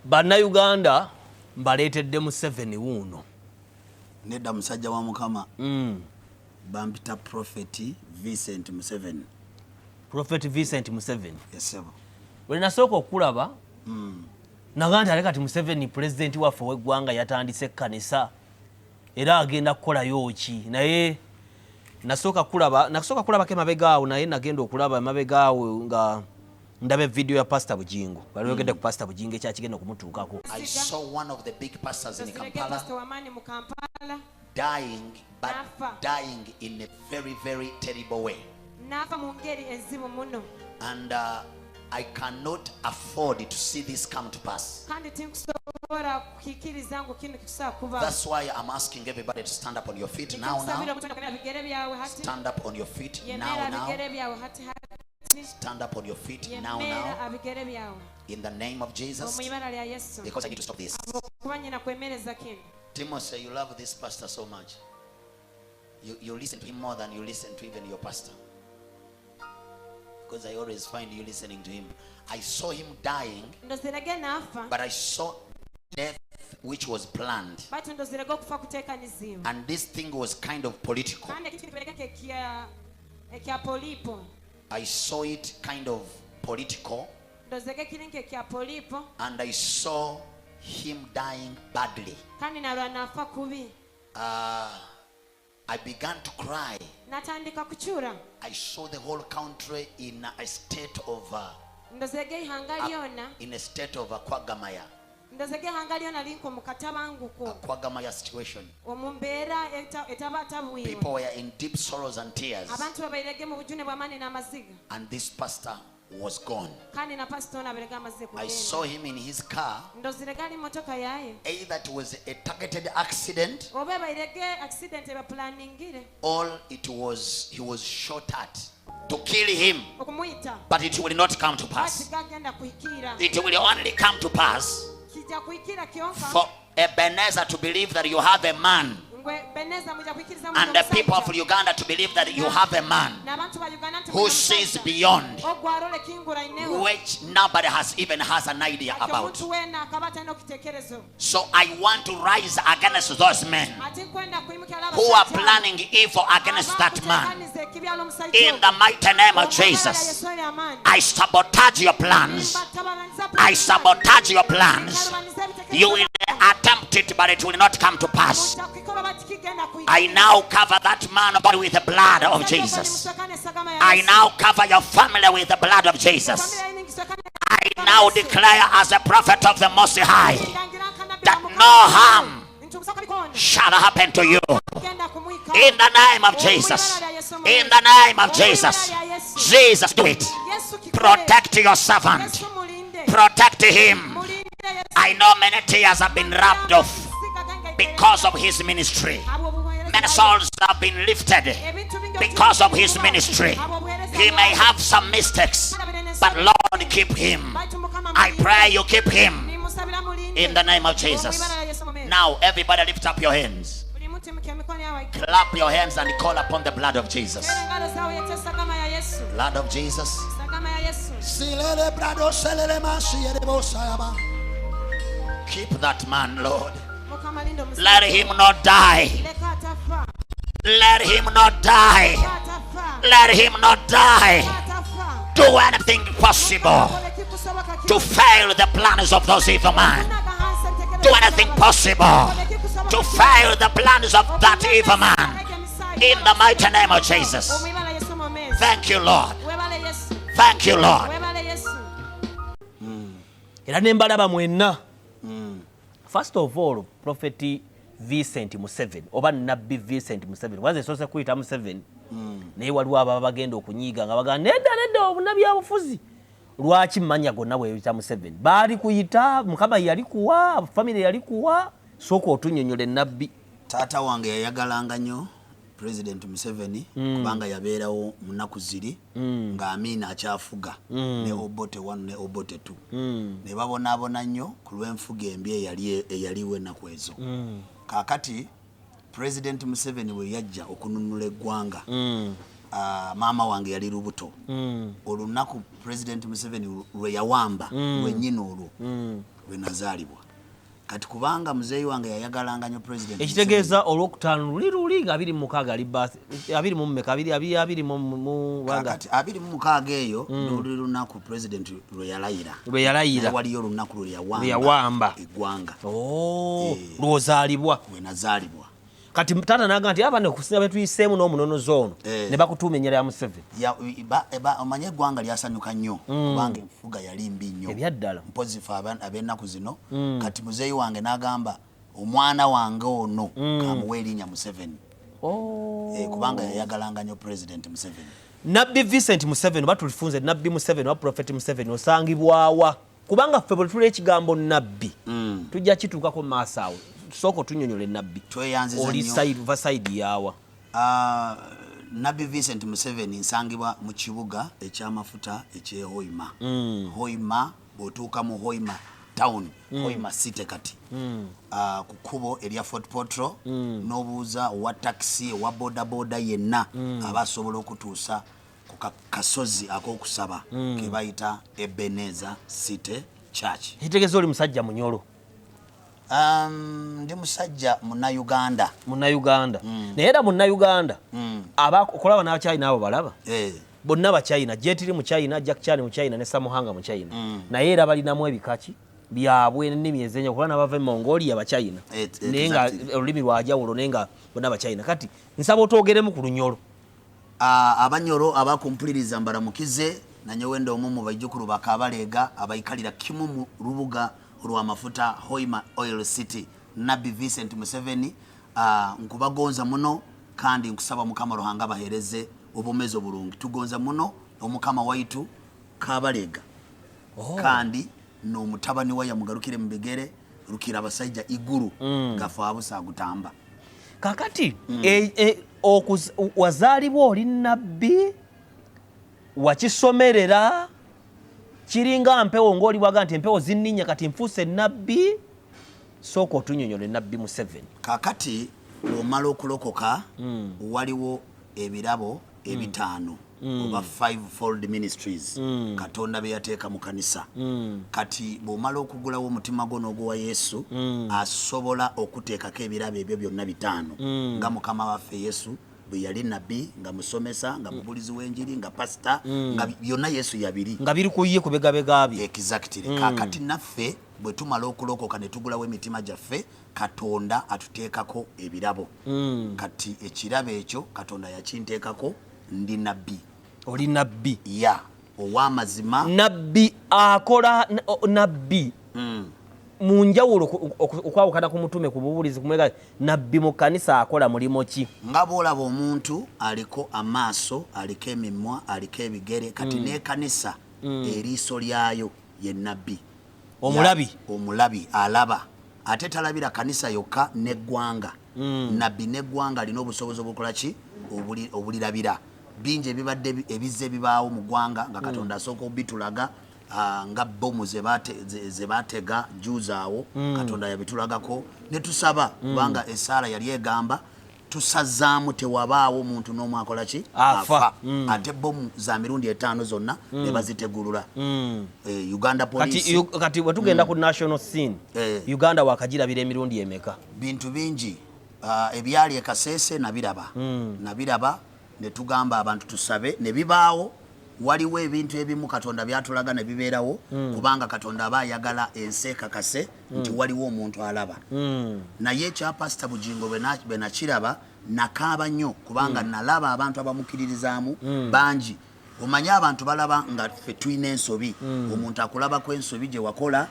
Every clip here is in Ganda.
Bannayuganda mbaleetedde Museveni wuuno. Nedda musajja wa Mukama. Bampita Prophet Vincent Museveni. Prophet Vincent Museveni. Yes sir. Bwe nasooka okulaba nagamba nti kati Museveni president waffe w'eggwanga yatandise ekkanisa era agenda kukolayo ki, naye nasooka kulabako emabegaawo, naye nagenda okulaba emabegaawo nga ndabe video ya Pastor Bujingo. Baliyogedde ku Pastor Bujingo ekyakigenda okumutuukako. I saw one of the big pastors in Kampala dying, but dying in a very, very terrible way. And I cannot afford to see this come to pass. That's why I'm asking everybody to stand up on your feet now. Stand up on your feet now. Stand up on your feet now. In the name of Jesus. Because I need to stop this. Timothy, you love this pastor so much. You listen to him more than you listen to even your pastor. Because I always find you listening to him. I saw him dying, but I saw death which was planned. And this thing was kind of political. I saw it kind of political. And I saw him dying badly. I began to cry. I saw the whole country in a state of Kwagamaya. Kwagamaya situation. People were in deep sorrows and tears. And this pastor was gone. I saw him in his car. Either it was a targeted accident or it was he was shot at to kill him, but it will not come to pass. It will only come to pass for Ebenezer to believe that you have a man, and the people of Uganda to believe that you have a man who sees beyond, which nobody has an idea about. So I want to rise against those men who are planning evil against that man. In the mighty name of Jesus, I sabotage your plans. I sabotage your plans. You will attempt it, but it will not come to pass. I now cover that man body with the blood of Jesus. I now cover your family with the blood of Jesus. I now declare as a prophet of the Most High that no harm shall happen to you. In the name of Jesus. In the name of Jesus. Jesus, do it. Protect your servant. Protect him. I know many tears have been rubbed off because of his ministry. Many souls have been lifted because of his ministry. He may have some mistakes, but Lord, keep him. I pray you keep him in the name of Jesus. Now everybody lift up your hands. Clap your hands and call upon the blood of Jesus. Blood of Jesus. Keep that man, Lord. Let him not die. Let him not die. Let him not die. Do anything possible to fail the plans of those evil men. Do anything possible to fail the plans of that evil man. In the mighty name of Jesus. Thank you, Lord. Thank you, Lord. First of all, Prophet Vincent Museveni, oba Nabbi Vincent Museveni, waze sose kuyita Museveni, naye waliwo ababa bagenda okunyiiga nga bagamba nedda obunabi abufuzi. Lwaki mmanya gonna bweyita Museveni? Baali kuyita, Mukama yali kuwa, family yali kuwa, sooka otunnyonnyola Nabbi. Taata wange yayagalanga nnyo President Museveni kubanga yabeerawo munaku ziri nga Amina akyafuga ne Obote 1 ne Obote 2 ne babonaabona nnyo ku lw'enfuga embi eyaliwo ennaku ezo. Kaakati President Museveni we yajja okununula eggwanga mama wange yali lubuto olunaku President Museveni lwe yawamba lwennyini olwo lwe nazaalibwa kati kubanga muzeeyi wange yayagalanga nnyo President ekitegeeza olwokutaano luli nga 26 ali birth 20 mu mukaaga eyo luli lunaku President lwe yalayira waliyo olunaku lwe yawamba eggwanga lwozaalibwa we nazaalibwa kati tata naga nti abane okusinga betuyiseemu n'omunonozo ono ne bakutuuma ennyera ya Museveni omanye eggwanga lyasanyuka nnyo kubanga enfuga yali mbi nnyo ebyaddala mpozifu ab'ennaku zino kati muzeeyi wange n'agamba omwana wange ono kamuwa erinnya Museveni kubanga yayagalanga nnyo President Museveni. Nabbi Vincent Museveni batulifunze Nabbi Museveni wa Prophet Museveni osangibwawa kubanga ffe bwe tuli ekigambo nabbi tujja kituukako mu maaso awo soko tunyonyola nabbi oli side yawa Nabbi Vincent Museveni nsangibwa mu kibuga eky'amafuta eky'e Hoima Hoima bw'otuuka mu Hoima town Hoima city kati ku kkubo erya Fort Portal n'obuuza owa taxi owa bodaboda yenna aba asobola okutuusa ku kasozi ak'okusaba ke bayita Ebenezer City Church. Kitegeeza oli musajja munyolo ndi musajja Munnayuganda naye era Munnayuganda abakolaba n'Abachina abo balaba bonna Bachina Jetiri mu China Jack Chan mu China ne Samuhanga mu China naye era balinamu ebikaki byabwe ennimi ezenye kuba n'abava Mongolia Bachina naye nga olulimi lwajawulo naye nga bonna Bachina kati nsaba otwogeremu ku lunyolo abanyolo abakumpuliriza mbalamukize nanyewenda omumu bajjukulu bakabaleega abayikalira kimu mu lubuga olw'amafuta Hoima Oil City Nabbi Vincent Museveni nkubagonza muno kandi nkusaba Mukama Ruhanga bahereze obumezi obulungi tugonza muno omukama waitu Kabalega kandi n'omutabani wa yamugarukire mu bigere rukira abasajja iguru gafa abusa agutamba kakati wazaalibwa oli nabbi wakisomerera kiringa mpewo ng'oli bwaga nti empewo zinninya kati nfuuse nabbi sooka otunyonyola Nabbi Museveni kakati bw'omala okulokoka waliwo ebirabo ebitaano oba 5-fold ministries Katonda be yateeka mu kanisa kati bw'omala okugulawo omutima gwo n'ogwa Yesu asobola okuteekako ebirabo ebyo byonna bitaano nga Mukama waffe Yesu bwe yali nabbi nga musomesa nga mubulizi w'enjiri nga pasita nga byonna Yesu yabiri nga biri ku ye kubegabega bye exactly kakati naffe bwe tumala okulokoka ne tugulawo emitima gyaffe Katonda atuteekako ebirabo kati ekirabo ekyo Katonda yakinteekako ndi nabbi oli nabbi ya ow'amazima nabbi akola nabbi mu njawulo okwawukana ku mutume ku bubulizi kumwega nabbi mu kanisa akola mulimo ki nga bw'olaba omuntu aliko amaaso aliko emimwa aliko ebigere kati n'ekanisa eriiso lyayo ye nabbi omulabi alaba ate talabira kanisa yokka n'eggwanga nabbi n'eggwanga alina obusobozi obwokola ki obulirabira bingi ebibadde ebizze ebibaawo mu ggwanga nga Katonda asooka obitulaga nga bomu ze batega juuzaawo Katonda yabitulagako ne tusaba kubanga esaala yali egamba tusazaamu tewabaawo muntu n'omu akola ki afa ate bomu za mirundi 5 zonna ne bazitegulula Uganda police kati bwe tugenda ku national scene Uganda wakagirabira emirundi emeka bintu bingi ebyali ekasese nabiraba ne tugamba abantu tusabe ne bibaawo waliwo ebintu ebimu Katonda byatulaga ne bibeerawo kubanga Katonda aba ayagala ensi ekakase nti waliwo omuntu alaba naye ekya pasita Bugingo bwe nakiraba nakaaba nnyo kubanga nalaba abantu abamukiririzaamu bangi omanye abantu balaba nga ffe tulina ensobi omuntu akulabako ensobi gye wakola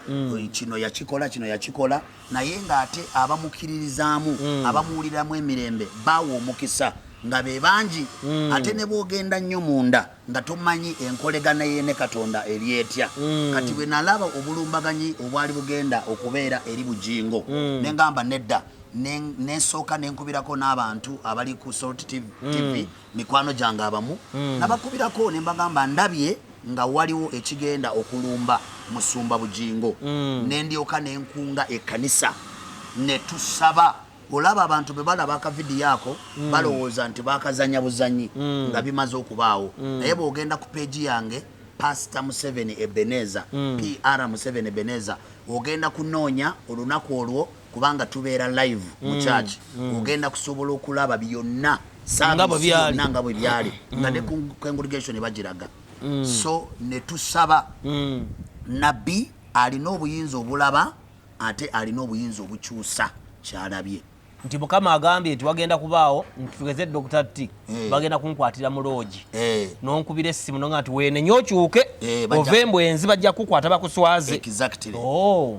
kino yakikola naye ng'ate abamukiririzaamu abamuwuliramu emirembe baawa omukisa nga be bangi ate ne bwogenda nnyo munda nga tomanyi enkolegana ye ne Katonda eri etya kati bwe nalaba obulumbaganyi obwali bugenda okubeera eri Bugingo ne ngamba nedda nensooka nenkubirako n'abantu abali ku Salt TV mikwano gyange abamu nabakubirako ne mbagamba ndabye nga waliwo ekigenda okulumba Musumba Bugingo ne ndyoka nenkunga ekkanisa ne tusaba olaba abantu be balaba akavidiyo ako balowooza nti bakazanya buzanyi nga bimaze okubaawo naye bw'ogenda ku peegi yange Pastor Museveni Ebeneza PR Museveni Ebeneza ogenda kunoonya olunaku olwo kubanga tubeera live mu church ogenda kusobola okulaba byonna nga bwe byali nga ne congregation bagiraga so ne tusaba nabbi alina obuyinza obulaba ate alina obuyinza obukyusa kyalabye nti Mukama agambye nti wagenda kubaawo ntugeze Dr. T bagenda kunkwatira mu loogi nonkubira essimu nonga nti weenenye okyuke ovembo enzi bajja kukwata bakuswaze exactly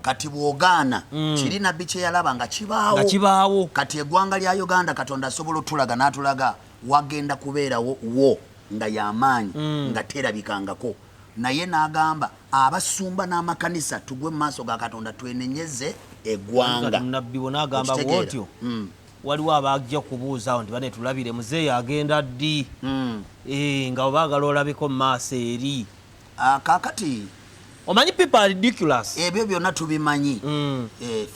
kati bwogaana kiri nabbi kye yalaba nga kibaawo kati eggwanga lya Uganda Katonda asobola otulaga n'atulaga wagenda kubeerawo wo nga y'amaanyi nga terabikangako naye n'agamba abasumba n'amakanisa tugwe mu maaso ga Katonda twenenyeze eggwanga nabbi bonagamba bwotyo waliwo abajja kubuuzaawo nti bane tulabire muzeeyi agenda ddi nga obaagala olabeko mu maaso eri kaakati omanyi people are ridiculous ebyo byonna tubimanyi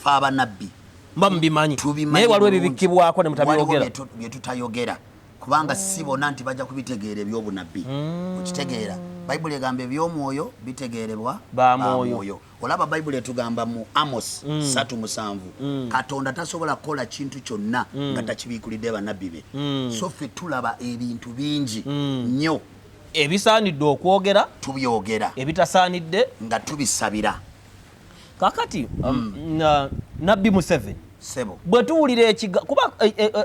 fe abanabbi mba mubimanyi naye waliwo ebibikkibwako ne mutabyogera bye tutayogera kubanga si bonna nti bajja kubitegeera ebyobunabbi okitegeera bayibuli egamba ebyomwoyo bitegeerebwa bamwoyo olaba bayibuli etugamba mu Amos 3:7 Katonda tasobola kukola kintu kyonna nga takibiikulidde bannabbi be so ffe tulaba ebintu bingi nnyo ebisaanidde okwogera tubyogera ebitasaanidde nga tubisabira kakati nabbi Museveni sebo bwe tuwulira kuba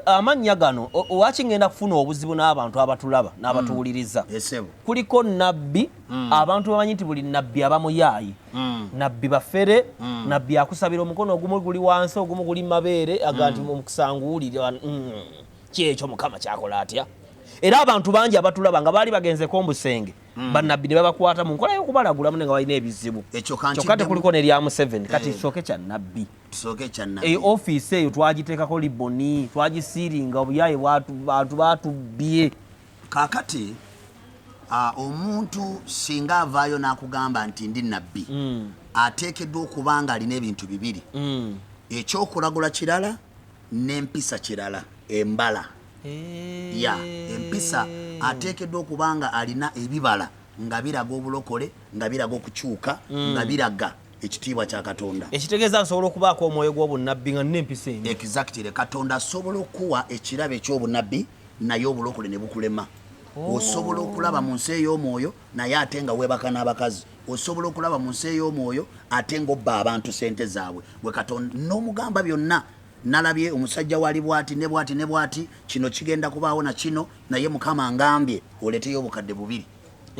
amannya gano owaki ngenda kufuna obuzibu n'abantu abatulaba n'abatuwuliriza kuliko nabbi abantu bamanyi nti buli nabbi abamuyaayi nabbi bafere nabbi akusabira omukono ogumu guli wansi ogumu guli mabeere aga nti mukusanguwulira kyekyo Mukama kyakola atya era abantu bangi abatulaba nga baali bagenzeko omusenge bannabbi ne babakwata mu nkola y'okubalagulamu ne nga balina ebizibu kyokka tekuliko ne lya Museveni kati kisooke kya nabbi ofiisi eyo twagiteekako liboni twagisiiringa obuyaye bantu batubbye kaakati omuntu singa avaayo n'akugamba nti ndi nabbi ateekeddwa okuba nga alina ebintu bibiri ekyokulagula kirala n'empisa kirala embala empisa ateekeddwa okuba nga alina ebibala nga biraga obulokole nga biraga okukyuka nga biraga ekitiibwa kya Katonda ekitegeeza nsobola okubaako omwoyo gw'obunnabbi nga n'empisa eno exactly Katonda asobola okuwa ekirabo eky'obunnabbi naye obulokole ne bukulema osobola okulaba mu nsi ey'omwoyo naye ate nga weebaka n'abakazi osobola okulaba mu nsi ey'omwoyo ate ng'obba abantu sente zaabwe bwe Katonda n'omugamba byonna nalabye omusajja wali bwati ne bwati ne bwati kino kigenda kubaawo na kino naye Mukama ngambye oleteyo obukadde bubiri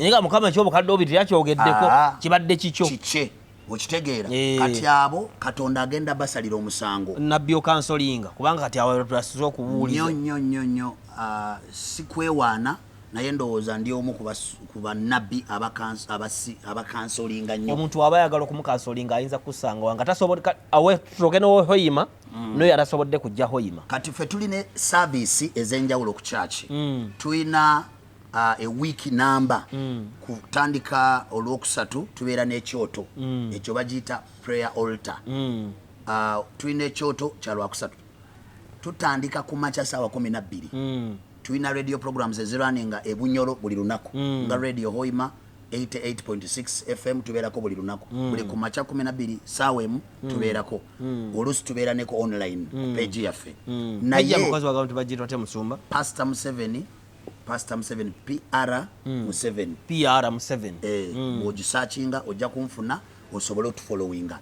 nga Mukama ekyobukadde bubiri yakyogeddeko kibadde kikyo kike okitegeera kati abo Katonda agenda basalira omusango nabbi okansolinga kubanga kati awo tulasize okubuuliza nnyo si kwewaana naye ndowooza ndi omu ku bannabbi abakansolinga nnyo omuntu aba ayagala okumukansolinga ayinza kusanga wanga tasobola awe tutoke n'ohoyima noyo atasobodde kujja hoyima kati ffe tulina saavisi ez'enjawulo ku church tulina a week number kutandika olwokusatu tubeera n'ekyoto ekyo bagiyita prayer altar tulina ekyoto kya lwakusatu tutandika ku makya ssaawa 12 tulina radio programs eziraninga ebunyolo buli lunaku nga radio hoima 88.6 FM tubeerako buli lunaku buli ku makya 12 ssaawa emu tubeerako oluusi tubeera neko online ku page yaffe naye mukazi wa gavumenti bagiyita ate musumba Pastor Museveni PR Museveni bw'ogisakinga ojja kunfuna osobole otufollowinga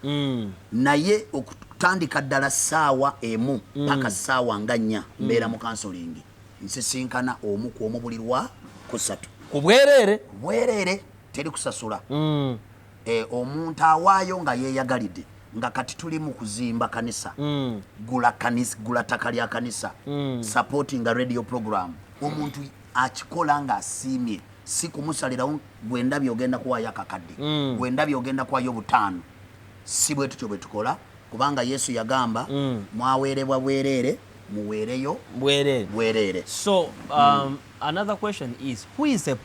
naye okutandika ddala ssaawa emu paka ssaawa nga 4 mbeera mu kansolingi nsisinkana omu ku omu buli lwa kusatu ku bwereere teri kusasula omuntu awaayo nga yeeyagalidde nga kati tuli mu kuzimba kanisa gula ttaka lya kanisa supporting a radio program omuntu akikola nga asiimye si kumusalirawo gwendabye ogenda kuwaayo akakadde gwendabye ogenda kuwaayo 5 si bwe tutyo bwe tukola kubanga Yesu yagamba mwaweerebwa bwereere muweereyo bwereere. So another question is, who is a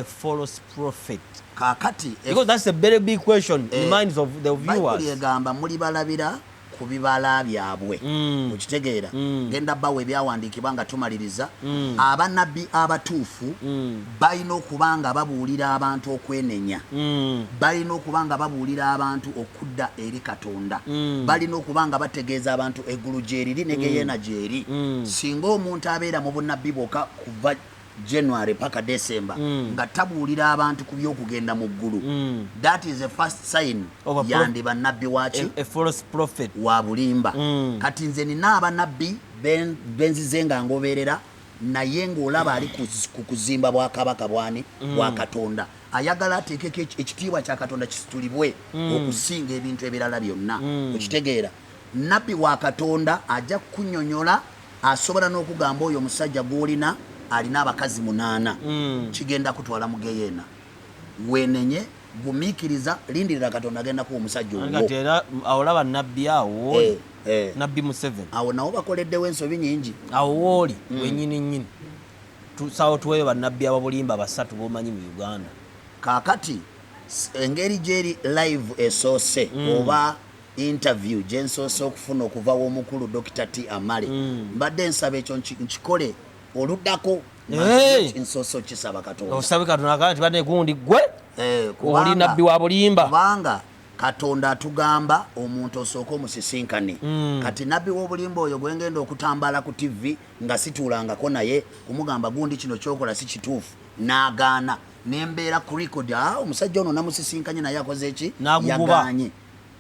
false prophet? Kakati because that's a very big question in the minds of the viewers. Bible yagamba muli balabira ku bibala byabwe okitegeera genda bawe ebyawandiikibwa nga tumaliriza abannabbi abatuufu balina okuba nga babuulira abantu okwenenya balina okuba nga babuulira abantu okudda eri Katonda balina okuba nga bategeeza abantu eggulu gyeriri ne geyeena gyeri singa omuntu abeera mu bunnabbi bwokka kuva January paka December nga tabuulira abantu ku by'okugenda mu ggulu that is a first sign yandi bannabbi waki a false prophet wa bulimba kati nze nina abannabbi benzize nga ngoberera naye ng'olaba ali ku kuzimba bwa kabaka bwani bwa Katonda ayagala ateekeko ekitiibwa kya Katonda kisitulibwe okusinga ebintu ebirala byonna okitegeera nabbi wa Katonda ajja kunnyonnyola asobola n'okugamba oyo omusajja gw'olina alina abakazi 8 kigenda kutwala mu geyeena wenenye gumiikiriza lindirira Katonda agenda kuwa omusajja ogwo era awolaba nabbi awo nabbi Museveni awo nawo bakoleddewo ensobi nyingi awo wooli wenyini nyini tusawo tuweyo bannabbi ababulimba 3 bomanyi mu Uganda kakati engeri gyeri live esoose oba interview gyensoose okufuna okuva w'omukulu Dr. T. Amale mbadde nsaba ekyo nkikole oluddako nsoso kisaba Katonda osabe Katonda kati bane gundi gwe oli nabbi wa bulimba kubanga Katonda atugamba omuntu osooka omusisinkane kati nabbi w'obulimba oyo gwengenda okutambala ku TV nga situulangako naye kumugamba gundi kino kyokola si kituufu n'agaana nembeera ku record omusajja ono namusisinkanye naye akoze eki yaganye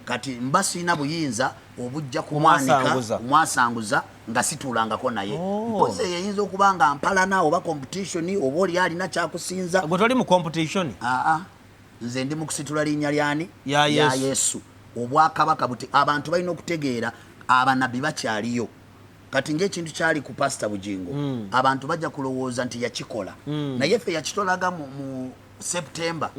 kati mba sina buyinza obujja kumwanika mwasanguza nga situulangako naye mpoze yeyinza okuba nga mpalana oba competition oba oli alina kyakusinza gwe toli mu competition nze ndi mu kusitula linnya lyani ya Yesu obwakabaka buti abantu balina okutegeera abannabbi bakyaliyo kati ng'ekintu kyali ku Pastor Bugingo abantu bajja kulowooza nti yakikola naye ffe yakitolaga mu September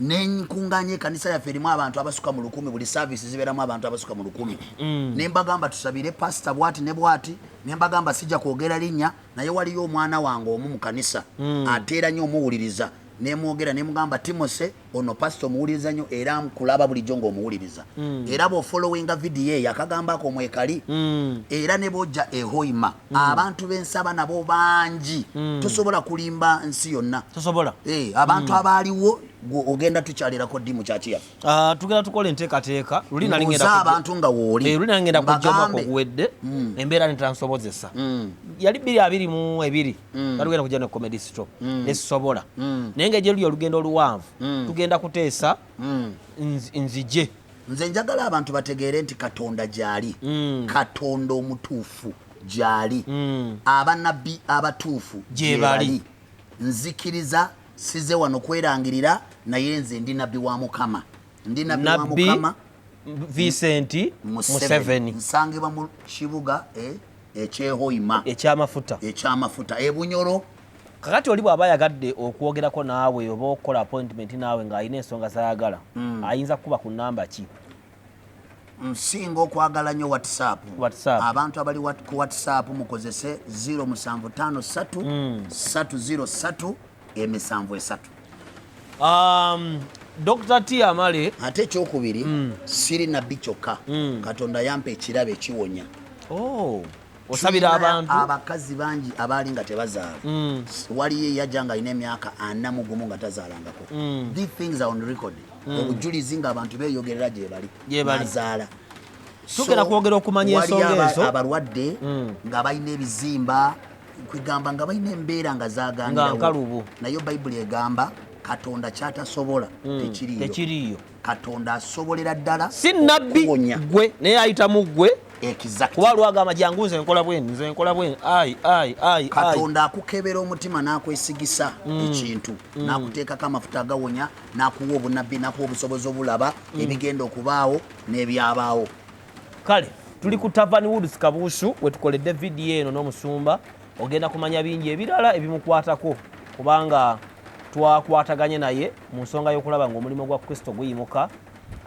nenkunganye ekanisa yaffe erimu abantu abasuka mu 100 buli service zibeeramu abantu abasuka mu 100 nembagamba tusabire pastor bwati ne bwati nembagamba sijja kwogera linnya naye waliyo omwana wange omu mu kanisa ateera nnyo omuwuliriza nemwogera nemugamba Timose ono pastor muwuliriza nnyo era kulaba bulijjo ng'omuwuliriza era bw'ofollowinga video eyo akagambako omwekali era ne bojja ehoima abantu b'ensaba nabo bangi tosobola kulimba nsi yonna tosobola abantu abaaliwo ogenda tukyalirako ddimu kyakiyaffe tugenda tukola enteekateeka luli abantu nga wooli luli nalingenda kujja omwaka oguwedde embeera netansobozesa yali 2022 batugenda kujja ne comedy stop nesobola naye nga gyeluli olugendo oluwanvu tugenda kuteesa nzije nze njagala abantu bategeere nti Katonda gyali Katonda omutuufu gyali abannabbi abatuufu gyebali nzikiriza size wano kwerangirira naye nze ndi nabbi wa Mukama ndi nabbi wa Mukama Vincent Museveni nsangibwa mu kibuga ekyehoima ekyamafuta ebunyoro kakati oli bw'aba yagadde okwogerako naawe oba okukola appointment naawe ng'alina ensonga zayagala ayinza kuba ku namba ki nsinga okwagala nnyo WhatsApp abantu abali ku WhatsApp mukozese 0753 303 703 Dr. T. Amale ate ekyokubiri siri nabbi kyokka Katonda yampa ekirabo ekiwonya osabira abantu abakazi bangi abaali nga tebazaala waliyo yajja nga alina emyaka 41 nga tazaalangako these things are on record obujulizi nga abantu beeyogerera gye bali nazaala tugenda kwogera okumanya ensonga ezo abalwadde nga balina ebizimba kwegamba nga balina embeera nga zaganirawo naye Bayibuli egamba Katonda kyatasobola tekiriyo Katonda asobolera ddala si nabbi gwe naye ayitamu gwe kuba lwagamba jangu nze nkola bweni Katonda akukebera omutima n'akwesigisa ekintu n'akuteekako amafuta agawonya n'akuwa obunnabbi n'akuwa obusobozi obulaba ebigenda okubaawo n'ebyabaawo kale tuli ku Tavern Woods Kabuusu wetukoledde vidiyo eno n'omusumba ogenda kumanya bingi ebirala ebimukwatako kubanga twakwataganye naye mu nsonga y'okulaba ng'omulimu gwa Kristo guyimuka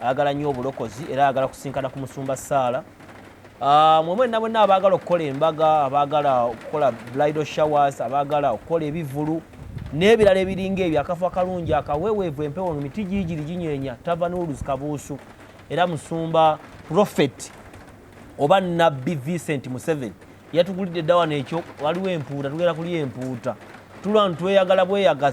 ayagala nnyo obulokozi era ayagala kusinkana ku musumba Saala mwemwenna mwenna abaagala okukola embaga abaagala okukola bridal showers abaagala okukola ebivulu n'ebirala ebiringa ebyo akafo akalungi akaweweevu empewo emiti giigiri ginyeenya Tavern Woods Kabuusu era musumba Prophet oba nabbi Vincent Museveni yatugulidde dda wano ekyo waliwo empuuta tugenda kulya empuuta tulwa ntweyagala bweyagaza